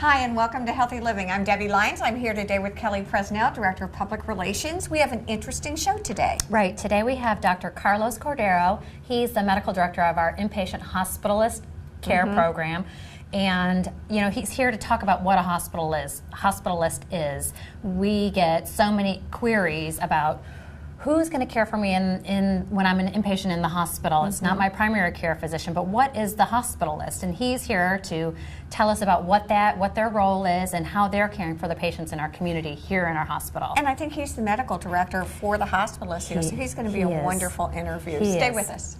Hi, and welcome to Healthy Living. I'm Debbie Lyons. I'm here today with Kelly Presnell, Director of Public Relations. We have an interesting show today. Right. Today we have Dr. Carlos Cordero. He's the medical director of our inpatient hospitalist care program. And, you know, he's here to talk about what a hospitalist is. We get so many queries about who's going to care for me when I'm an inpatient in the hospital. It's not my primary care physician, but what is the hospitalist? And he's here to tell us about what their role is and how they're caring for the patients in our community here in our hospital. And I think he's the medical director for the hospitalist here, so he's going to be a wonderful interview. Stay with us.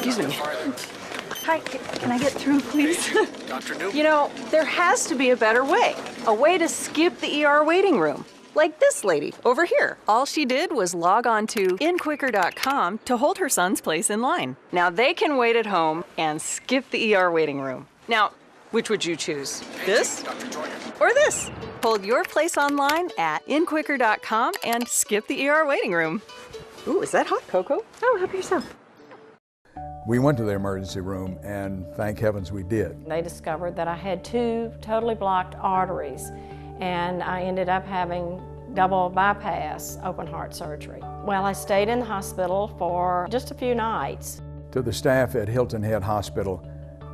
Excuse me. Hi, can I get through, please? Dr. Newton. You know, there has to be a better way. A way to skip the ER waiting room. Like this lady over here. All she did was log on to inquicker.com to hold her son's place in line. Now they can wait at home and skip the ER waiting room. Now, which would you choose? This or this? Hold your place online at inquicker.com and skip the ER waiting room. Ooh, is that hot cocoa? Oh, help yourself. We went to the emergency room, and thank heavens we did. They discovered that I had 2 totally blocked arteries, and I ended up having double bypass open heart surgery. Well, I stayed in the hospital for just a few nights. To the staff at Hilton Head Hospital,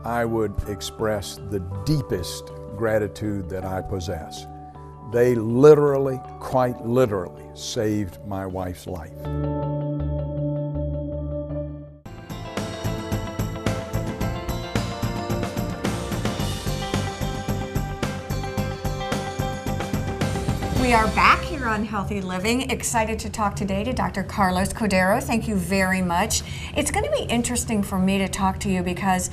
I would express the deepest gratitude that I possess. They literally, quite literally, saved my wife's life. We are back here on Healthy Living. Excited to talk today to Dr. Carlos Cordero. Thank you very much. It's going to be interesting for me to talk to you because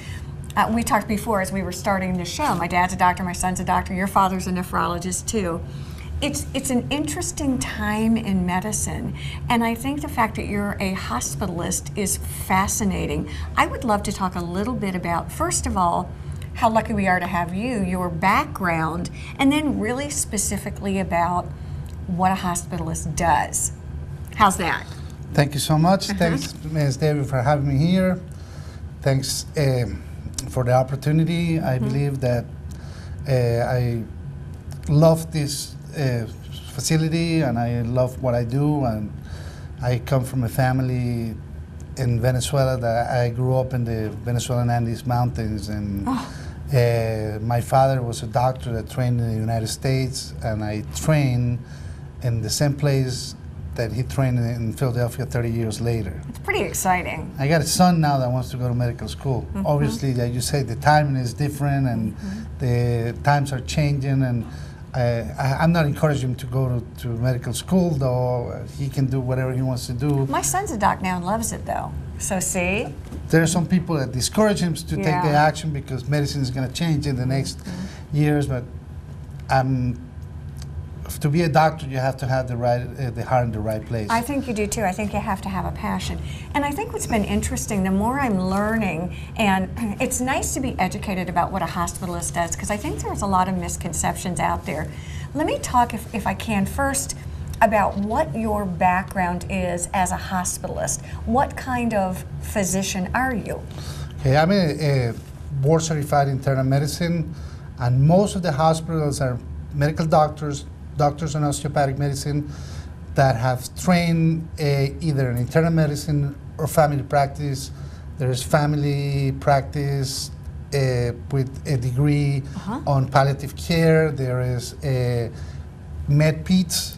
we talked before as we were starting the show. My dad's a doctor, my son's a doctor, your father's a nephrologist too. It's an interesting time in medicine, and I think the fact that you're a hospitalist is fascinating. I would love to talk a little bit about, first of all, how lucky we are to have you, your background, and then really specifically about what a hospitalist does. How's that? Thank you so much. Thanks, Ms. Debbie, for having me here. Thanks for the opportunity. I believe that I love this facility, and I love what I do, and I come from a family in Venezuela that I grew up in the Venezuelan Andes Mountains, and my father was a doctor that trained in the United States, and I trained in the same place that he trained in Philadelphia 30 years later. It's pretty exciting. I got a son now that wants to go to medical school. Obviously, like you say, the timing is different, and the times are changing, and I'm not encouraging him to go to medical school, though. He can do whatever he wants to do. My son's a doc now and loves it, though. So see? There are some people that discourage him to take the action because medicine is going to change in the next years, but to be a doctor, you have to have the heart in the right place. I think you do too. I think you have to have a passion. And I think what's been interesting, the more I'm learning, and it's nice to be educated about what a hospitalist does, because I think there's a lot of misconceptions out there. Let me talk, if I can, first about what your background is as a hospitalist. What kind of physician are you? Okay, I'm a board certified internal medicine, and most of the hospitals are medical doctors in osteopathic medicine that have trained either in internal medicine or family practice. There's family practice with a degree on palliative care. There is med peds,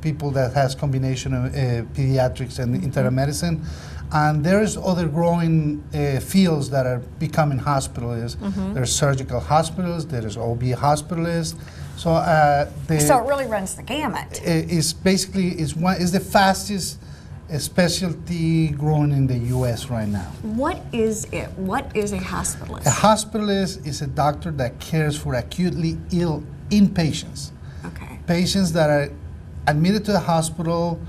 people that has combination of pediatrics and internal medicine. And there's other growing fields that are becoming hospitalists. There's surgical hospitals, there's OB hospitalists. So so it really runs the gamut. It's basically is the fastest specialty growing in the U.S. right now. What is it? What is a hospitalist? A hospitalist is a doctor that cares for acutely ill inpatients. Okay. Patients that are admitted to the hospital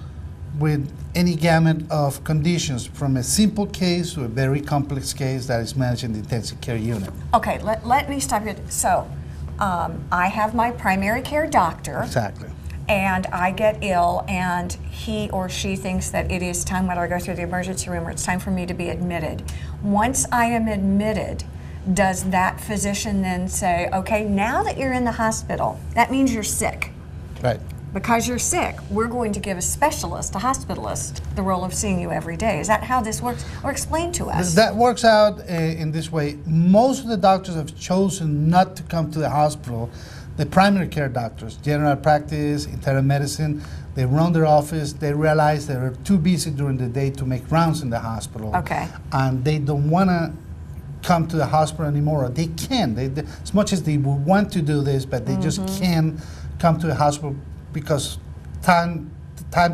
with any gamut of conditions, from a simple case to a very complex case that is managed in the intensive care unit. Okay, let me stop you. So, I have my primary care doctor. Exactly. And I get ill, and he or she thinks that it is time, whether I go through the emergency room or it's time for me to be admitted. Once I am admitted, does that physician then say, okay, now that you're in the hospital, that means you're sick. Right. Because you're sick, we're going to give a specialist, a hospitalist, the role of seeing you every day. Is that how this works? Or explain to us. That works out in this way. Most of the doctors have chosen not to come to the hospital. The primary care doctors, general practice, internal medicine, they run their office, they realize they're too busy during the day to make rounds in the hospital. Okay. And they don't want to come to the hospital anymore. They can, as much as they would want to do this, but they just can't come to the hospital because time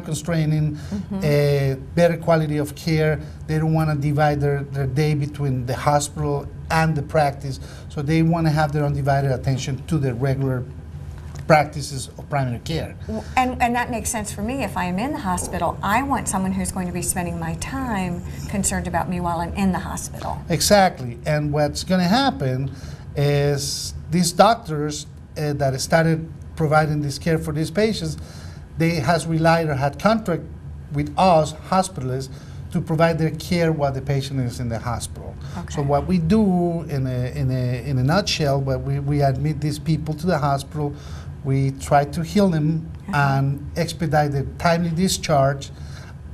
constraining, better quality of care. They don't want to divide their day between the hospital and the practice, so they want to have their undivided attention to the regular practices of primary care. And that makes sense for me. If I am in the hospital, I want someone who's going to be spending my time concerned about me while I'm in the hospital. Exactly, and what's going to happen is these doctors that started providing this care for these patients, they has relied or had contract with us, hospitalists, to provide their care while the patient is in the hospital. Okay. So what we do in a nutshell, we admit these people to the hospital, we try to heal them and expedite the timely discharge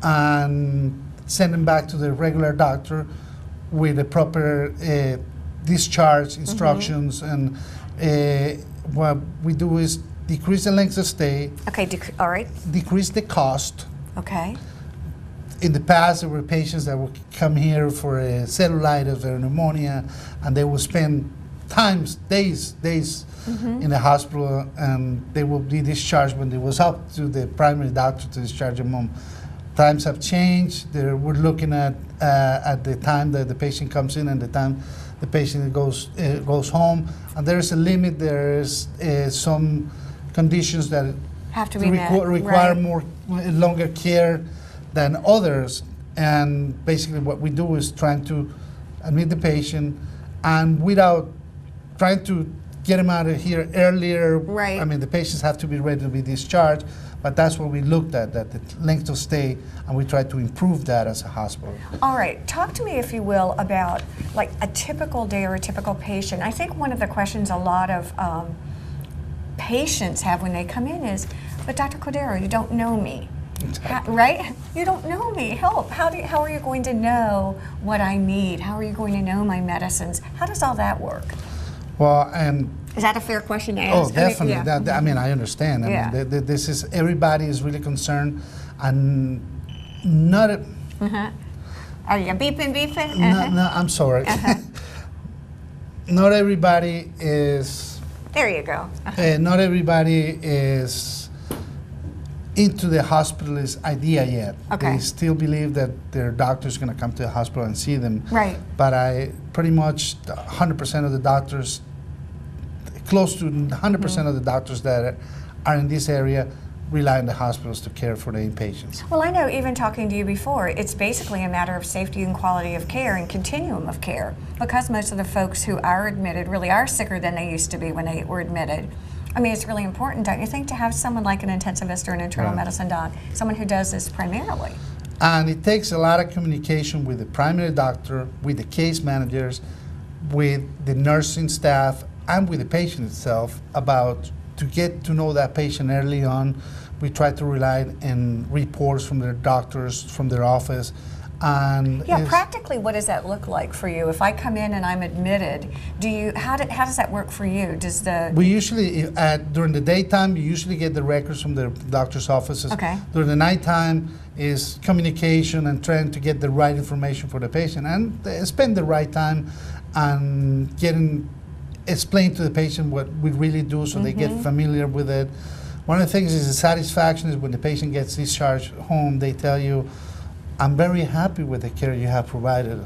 and send them back to the regular doctor with the proper discharge instructions. And what we do is decrease the length of stay, Okay, all right. decrease the cost. Okay. In the past, there were patients that would come here for a cellulitis or pneumonia, and they would spend days in the hospital, and they will be discharged when it was up to the primary doctor to discharge them home. Times have changed. We're looking at the time that the patient comes in and the time the patient goes home, and there is a limit. There is some conditions that Have to be met, require right. more longer care than others, and basically what we do is trying to admit the patient, and without trying to get him out of here earlier. Right. I mean, the patients have to be ready to be discharged, but that's what we looked at the length of stay, and we tried to improve that as a hospital. All right, talk to me, if you will, about like a typical day or a typical patient. I think one of the questions a lot of patients have when they come in is, but Dr. Cordero, you don't know me. Right? You don't know me. Help. How are you going to know what I need? How are you going to know my medicines? How does all that work? Well, and Is that a fair question to oh, ask? definitely. Yeah. I mean, I understand. I Yeah. mean, this is, everybody is really concerned, and not. Are you beeping? No, I'm sorry. Not everybody is. There you go. Not everybody is into the hospitalist idea yet. Okay. They still believe that their doctor's going to come to the hospital and see them. Right. But I pretty much 100% of the doctors, close to 100% of the doctors that are in this area, rely on the hospitals to care for the inpatients. Well, I know, even talking to you before, it's basically a matter of safety and quality of care and continuum of care, because most of the folks who are admitted really are sicker than they used to be when they were admitted. I mean, it's really important, don't you think, to have someone like an intensivist or an internal medicine doc, someone who does this primarily? And it takes a lot of communication with the primary doctor, with the case managers, with the nursing staff, and with the patient itself about to get to know that patient early on. We try to rely on reports from their doctors, from their office. And yeah, practically, what does that look like for you? If I come in and I'm admitted, how does that work for you? We usually, during the daytime, you usually get the records from the doctor's offices. Okay. During the nighttime is communication and trying to get the right information for the patient, and spend the right time and explain to the patient what we really do, so they get familiar with it. One of the things is the satisfaction is when the patient gets discharged home, they tell you, I'm very happy with the care you have provided.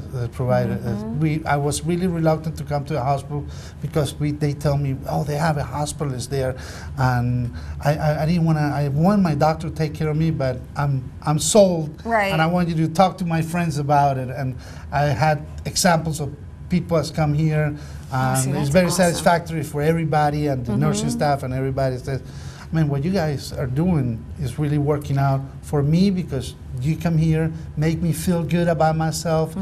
I was really reluctant to come to the hospital because they tell me, oh, they have a hospitalist there, and I didn't want to. I want my doctor to take care of me, but I'm sold, Right. and I want you to talk to my friends about it. And I had examples of people that's come here, see, and that's it's very awesome. satisfactory for everybody and the nursing staff and everybody says, I mean, what you guys are doing is really working out for me because you come here, make me feel good about myself,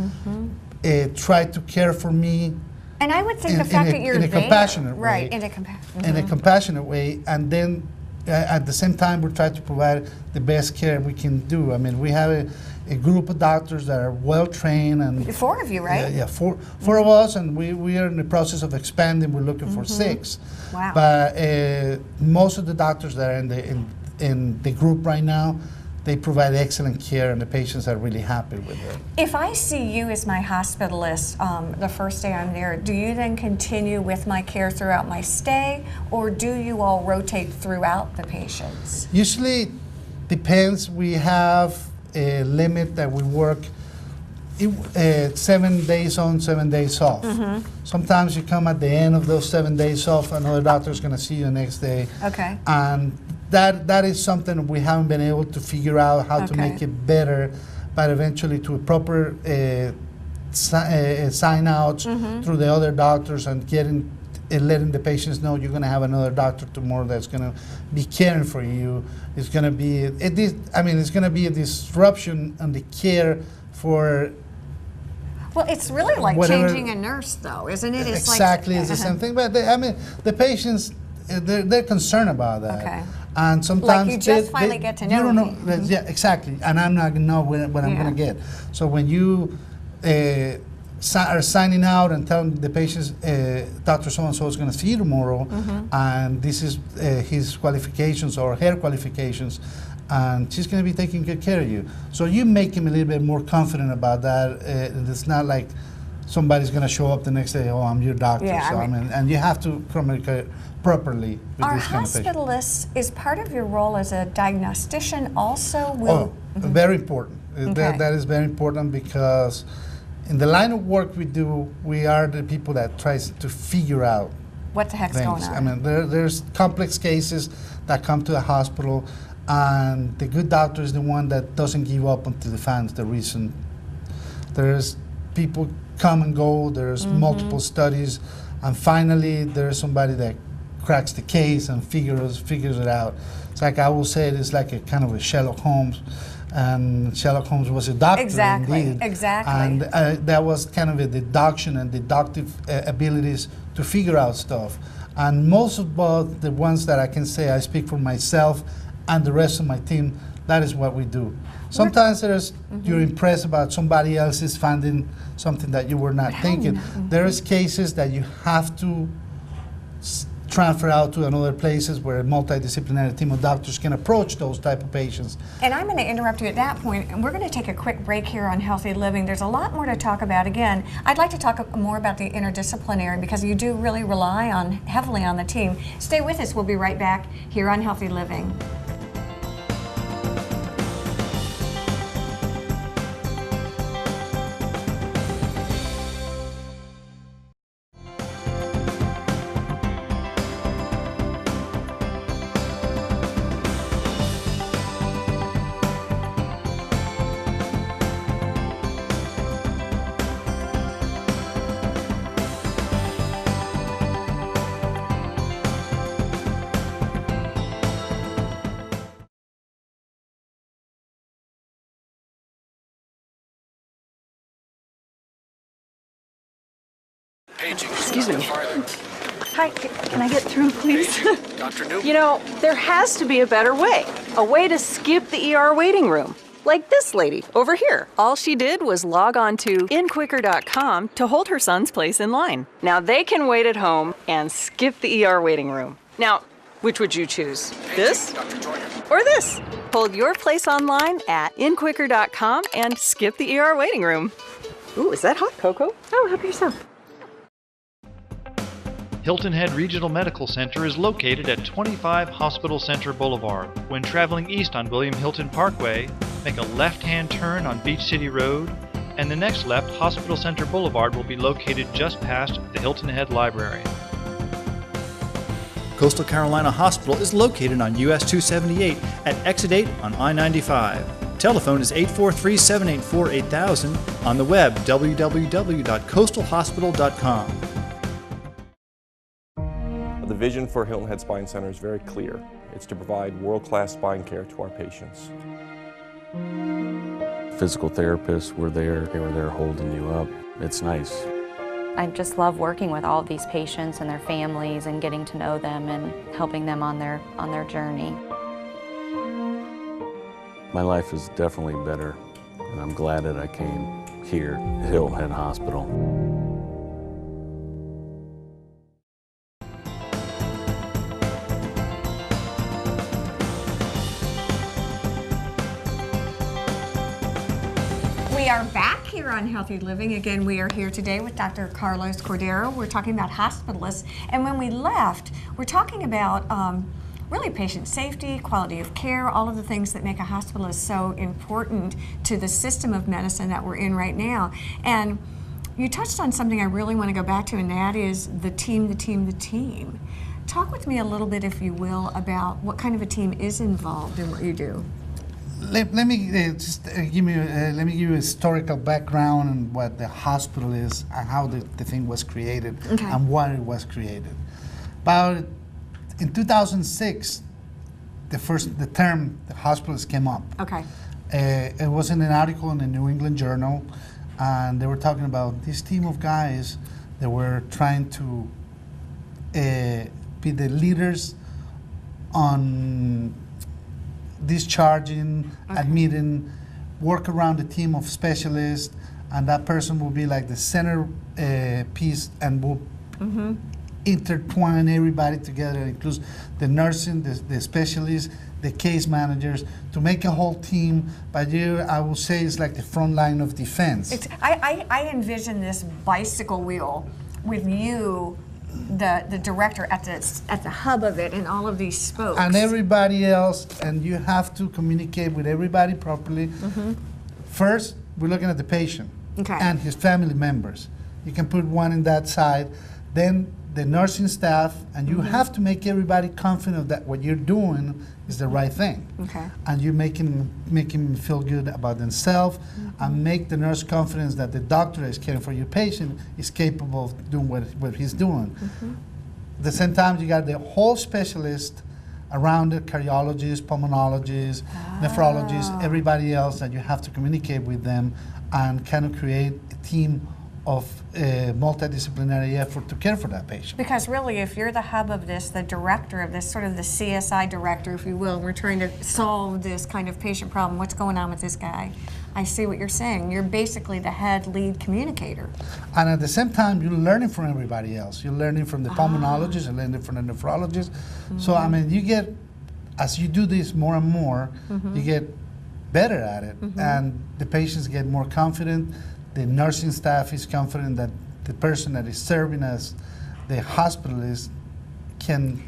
try to care for me. And I would think the fact that you're in a there, compassionate way. right, In a compassionate way, and then at the same time, we try to provide the best care we can do. I mean, we have a group of doctors that are well trained, and 4 of you, right? yeah, four of us, and we are in the process of expanding. We're looking for 6. Wow. But most of the doctors that are in the group right now, they provide excellent care, and the patients are really happy with it. If I see you as my hospitalist the first day I'm there, do you then continue with my care throughout my stay, or do you all rotate throughout the patients? Usually, depends. We have a limit that we work 7 days on, 7 days off. Sometimes you come at the end of those 7 days off, another doctor is going to see you the next day. Okay. And that is something we haven't been able to figure out how to make it better, but eventually to a proper sign outs through the other doctors and letting the patients know you're going to have another doctor tomorrow that's going to be caring for you. It's going to be it's going to be a disruption on the care for. Well, it's really like Whatever- changing a nurse, though, isn't it? It's Exactly, like, it's the same thing. But the patients, they're concerned about that. Okay. And sometimes you just finally get to know you don't know. me. Yeah, exactly. And I'm not gonna know what I'm Yeah. gonna get. So when you are signing out and telling the patients, Dr. So-and-so is gonna see you tomorrow, and this is his qualifications or her qualifications, and she's going to be taking good care of you. So you make him a little bit more confident about that. It's not like somebody's going to show up the next day, oh, I'm your doctor. Yeah, so, I mean- and you have to communicate properly with Our this kind of patient. hospitalist is part of your role as a diagnostician also? Oh, very important. Okay. That is very important because in the line of work we do, we are the people that tries to figure out What the heck's things. going on? I mean, there's complex cases that come to the hospital, and the good doctor is the one that doesn't give up until it finds the reason. There's people come and go, there's multiple studies, and finally there's somebody that cracks the case and figures it out. It's like I will say it's like a kind of a Sherlock Holmes, and Sherlock Holmes was a doctor Exactly, indeed. exactly. And that was kind of a deduction and deductive abilities to figure out stuff. And most of both the ones that I can say I speak for myself and the rest of my team, that is what we do. Sometimes you're impressed about somebody else is finding something that you were not thinking. There's cases that you have to transfer out to another places where a multidisciplinary team of doctors can approach those type of patients. And I'm going to interrupt you at that point, and we're going to take a quick break here on Healthy Living. There's a lot more to talk about. Again, I'd like to talk more about the interdisciplinary because you do really rely heavily on the team. Stay with us. We'll be right back here on Healthy Living. Excuse me. Hi, can I get through, please? Dr. Newton. You know, there has to be a better way. A way to skip the ER waiting room. Like this lady over here. All she did was log on to inquicker.com to hold her son's place in line. Now they can wait at home and skip the ER waiting room. Now, which would you choose? This Dr. Joyner. or this? Hold your place online at inquicker.com and skip the ER waiting room. Ooh, is that hot cocoa? Oh, help yourself. Hilton Head Regional Medical Center is located at 25 Hospital Center Boulevard. When traveling east on William Hilton Parkway, make a left-hand turn on Beach City Road, and the next left, Hospital Center Boulevard, will be located just past the Hilton Head Library. Coastal Carolina Hospital is located on US 278 at Exit 8 on I-95. Telephone is 843-784-8000. On the web, www.coastalhospital.com. The vision for Hilton Head Spine Center is very clear. It's to provide world-class spine care to our patients. Physical therapists were there. They were there holding you up. It's nice. I just love working with all of these patients and their families and getting to know them and helping them on their journey. My life is definitely better, and I'm glad that I came here at Hilton Head Hospital. We are back here on Healthy Living. Again, we are here today with Dr. Carlos Cordero. We're talking about hospitalists. And when we left, we're talking about really patient safety, quality of care, all of the things that make a hospitalist so important to the system of medicine that we're in right now. And you touched on something I really want to go back to, and that is the team, the team, the team. Talk with me a little bit, if you will, about what kind of a team is involved in what you do. Let me give you a historical background on what the hospital is and how the thing was created and why it was created. About in 2006, the term the hospitalist came up. Okay. It was in an article in the New England Journal, and they were talking about this team of guys that were trying to be the leaders on discharging, admitting, work around a team of specialists, and that person will be like the center piece and will intertwine everybody together. It includes the nursing, the specialists, the case managers, to make a whole team. But here, I will say it's like the front line of defense. I envision this bicycle wheel with you, the director at the hub of it, and all of these spokes. And everybody else, and you have to communicate with everybody properly. First, we're looking at the patient and his family members. You can put one in that side. Then the nursing staff, and you have to make everybody confident that what you're doing is the right thing. And you make him feel good about themselves, and make the nurse confident that the doctor is caring for your patient is capable of doing what he's doing. At the same time, you got the whole specialist around it, cardiologists, pulmonologists, nephrologists, everybody else that you have to communicate with them and kind of create a team of multidisciplinary effort to care for that patient. Because really, if you're the hub of this, the director of this, sort of the CSI director, if you will, we're trying to solve this kind of patient problem, what's going on with this guy? I see what you're saying. You're basically the head lead communicator. And at the same time, you're learning from everybody else. You're learning from the pulmonologist, you're learning from the nephrologist. So, I mean, you get, as you do this more and more, you get better at it, and the patients get more confident. The nursing staff is confident that the person that is serving as the hospitalist can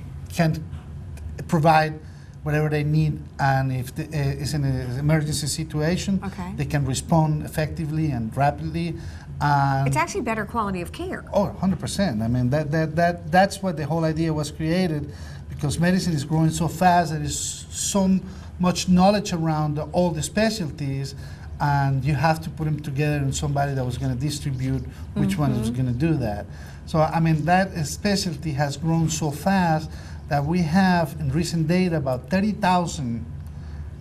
provide whatever they need, and if it's in an emergency situation, they can respond effectively and rapidly. It's actually better quality of care. Oh, 100%. I mean, that's what the whole idea was created, because medicine is growing so fast. There is so much knowledge around all the specialties, and you have to put them together in somebody that was going to distribute which one was going to do that. So, I mean, that specialty has grown so fast that we have, in recent data, about 30,000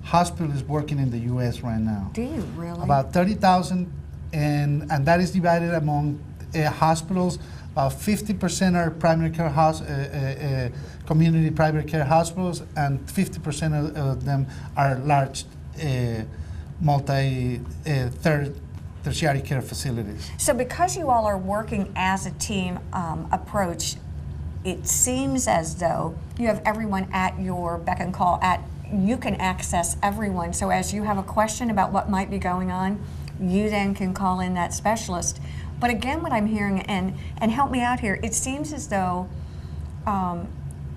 hospitals working in the U.S. right now. Do you really? About 30,000, and that is divided among hospitals. About 50% are primary care community primary care hospitals, and 50% of them are large tertiary care facilities. So because you all are working as a team approach, it seems as though you have everyone at your beck and call. You can access everyone. So as you have a question about what might be going on, you then can call in that specialist. But again, what I'm hearing, and help me out here, it seems as though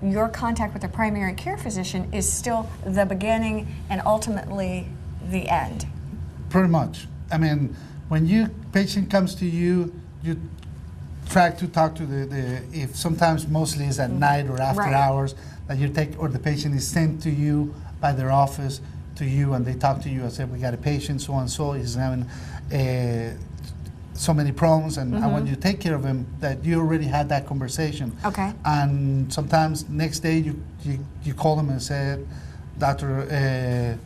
your contact with the primary care physician is still the beginning, and ultimately the end. Pretty much. I mean, when patient comes to you, you try to talk to if sometimes mostly it's at night or after hours, that you take, or the patient is sent to you by their office to you, and they talk to you and say, we got a patient so and so, he's having so many problems, and I want you to take care of him, that you already had that conversation. Okay. And sometimes next day you call them and say, Doctor,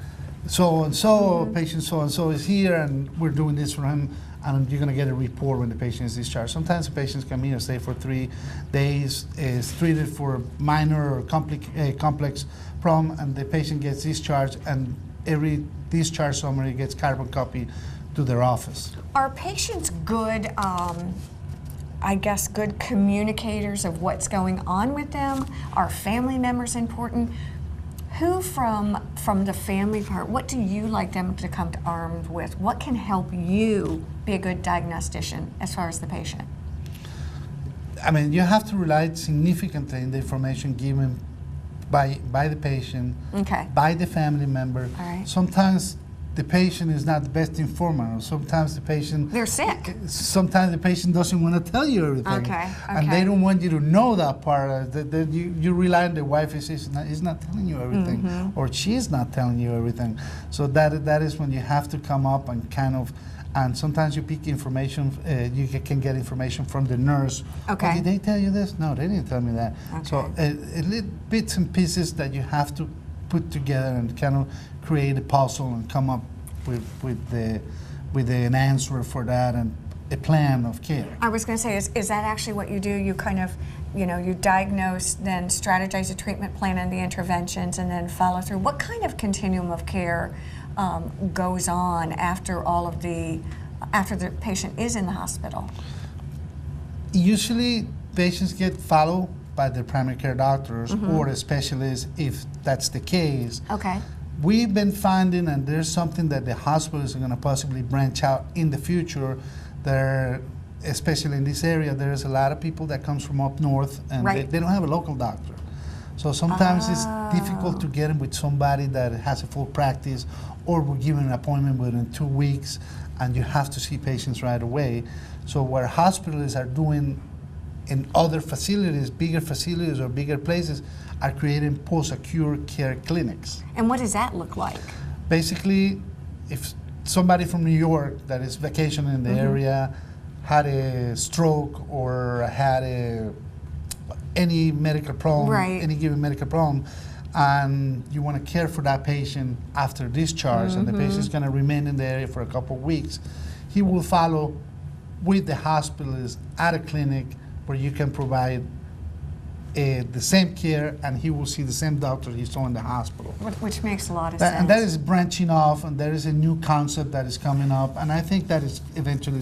so and so, patient so and so is here, and we're doing this for him, and you're going to get a report when the patient is discharged. Sometimes the patients come in and stay for 3 days, is treated for minor or complex problem, and the patient gets discharged, and every discharge summary gets carbon copy to their office. Are patients good, I guess, good communicators of what's going on with them? Are family members important? Who from the family part, what do you like them to come armed with? What can help you be a good diagnostician as far as the patient? I mean, you have to rely significantly on the information given by the patient, by the family member. All right. Sometimes the patient is not the best informer, or sometimes the patient... They're sick. Sometimes the patient doesn't want to tell you everything. Okay. And they don't want you to know that part. You rely on the wife, he's not telling you everything, or she's not telling you everything. So that is when you have to come up and kind of... And sometimes you pick information, you can get information from the nurse. Okay. Oh, did they tell you this? No, they didn't tell me that. Okay. So little bits and pieces that you have to put together and kind of create a puzzle and come up with an answer for that and a plan of care. I was going to say, is that actually what you do? You kind of, you diagnose, then strategize a treatment plan and the interventions, and then follow through. What kind of continuum of care goes on after after the patient is in the hospital? Usually, patients get followed by their primary care doctors or a specialist if that's the case. Okay. We've been finding, and there's something that the hospitals are going to possibly branch out in the future, especially in this area, there's a lot of people that comes from up north, and they don't have a local doctor. So sometimes it's difficult to get them with somebody that has a full practice, or we're giving an appointment within 2 weeks, and you have to see patients right away. So what hospitals are doing in other facilities, bigger facilities or bigger places, are creating post-acute care clinics. And what does that look like? Basically, if somebody from New York that is vacationing in the area had a stroke or had any medical problem, any given medical problem, and you want to care for that patient after discharge, and the patient's going to remain in the area for a couple of weeks, he will follow with the hospitalist at a clinic where you can provide the same care, and he will see the same doctor he saw in the hospital. Which makes a lot of sense. And that is branching off, and there is a new concept that is coming up, and I think that is eventually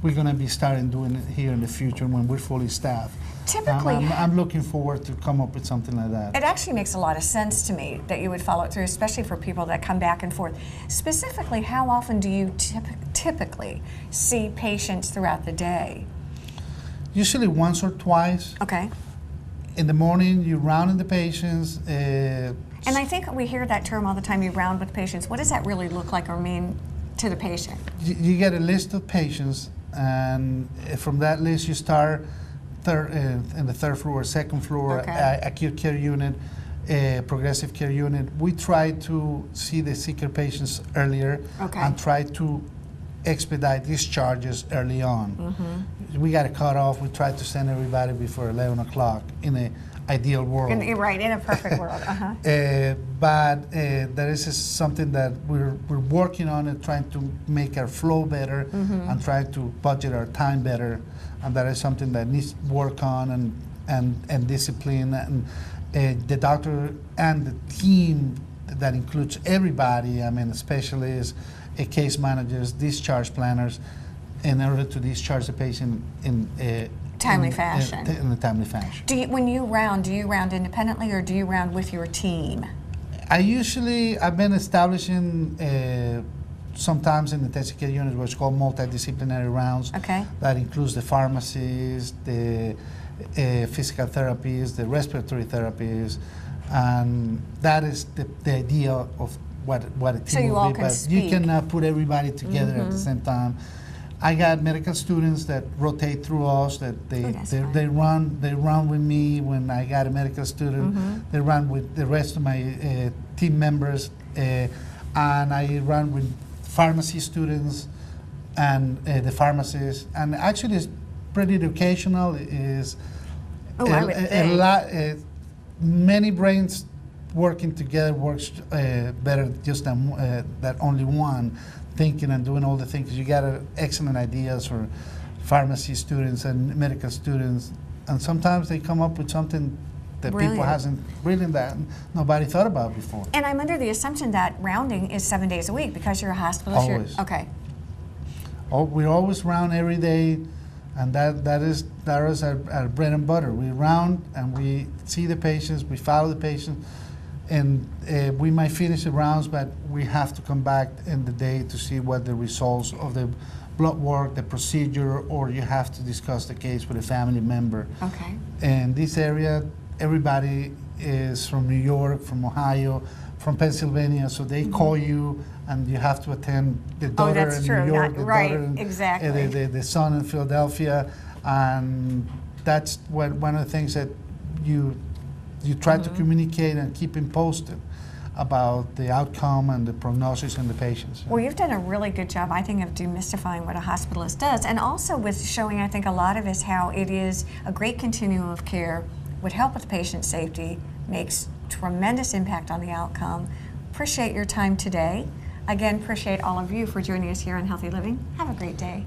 we're going to be starting doing it here in the future when we're fully staffed. Typically, I'm looking forward to come up with something like that. It actually makes a lot of sense to me that you would follow it through, especially for people that come back and forth. Specifically, how often do you typically see patients throughout the day? Usually once or twice. Okay. In the morning, you round in the patients. And I think we hear that term all the time, you round with patients. What does that really look like or mean to the patient? You get a list of patients, and from that list you start in the third floor, second floor, acute care unit, progressive care unit. We try to see the sicker patients earlier and try to expedite discharges early on. We got a cutoff. We try to send everybody before 11 o'clock in an ideal world. In a perfect world. But there is something that we're working on and trying to make our flow better and trying to budget our time better. And that is something that needs work on and discipline. And the doctor and the team that includes everybody, I mean, specialists, case managers, discharge planners, in order to discharge the patient in a timely fashion. In a timely fashion. When you round, do you round independently or do you round with your team? I've been establishing sometimes in the intensive care unit what's called multidisciplinary rounds. That includes the pharmacists, the physical therapists, the respiratory therapists, and that is the idea of what a team So you will all be, can but speak. you cannot put everybody together at the same time. I got medical students that rotate through us, that they run with me when I got a medical student. They run with the rest of my team members, and I run with pharmacy students and the pharmacists. And actually, it's pretty educational. Is I would think. Many brains working together works better just than that only one thinking and doing all the things. You got excellent ideas for pharmacy students and medical students, and sometimes they come up with something that Brilliant. people hasn't really that nobody thought about before. And I'm under the assumption that rounding is 7 days a week because you're a hospitalist. Always. Okay. We always round every day, and that is our bread and butter. We round and we see the patients, we follow the patients, and we might finish the rounds, but we have to come back in the day to see what the results of the blood work, the procedure, or you have to discuss the case with a family member. Okay. And this area, everybody is from New York, from Ohio, from Pennsylvania, so they call you and you have to attend the daughter that's in true. New York, the Right, daughter in, exactly. the son in Philadelphia, and that's one of the things that you try to communicate and keep him posted about the outcome and the prognosis in the patients. Well, you've done a really good job, I think, of demystifying what a hospitalist does, and also with showing, I think, a lot of us how it is a great continuum of care, would help with patient safety, makes tremendous impact on the outcome. Appreciate your time today. Again, appreciate all of you for joining us here on Healthy Living. Have a great day.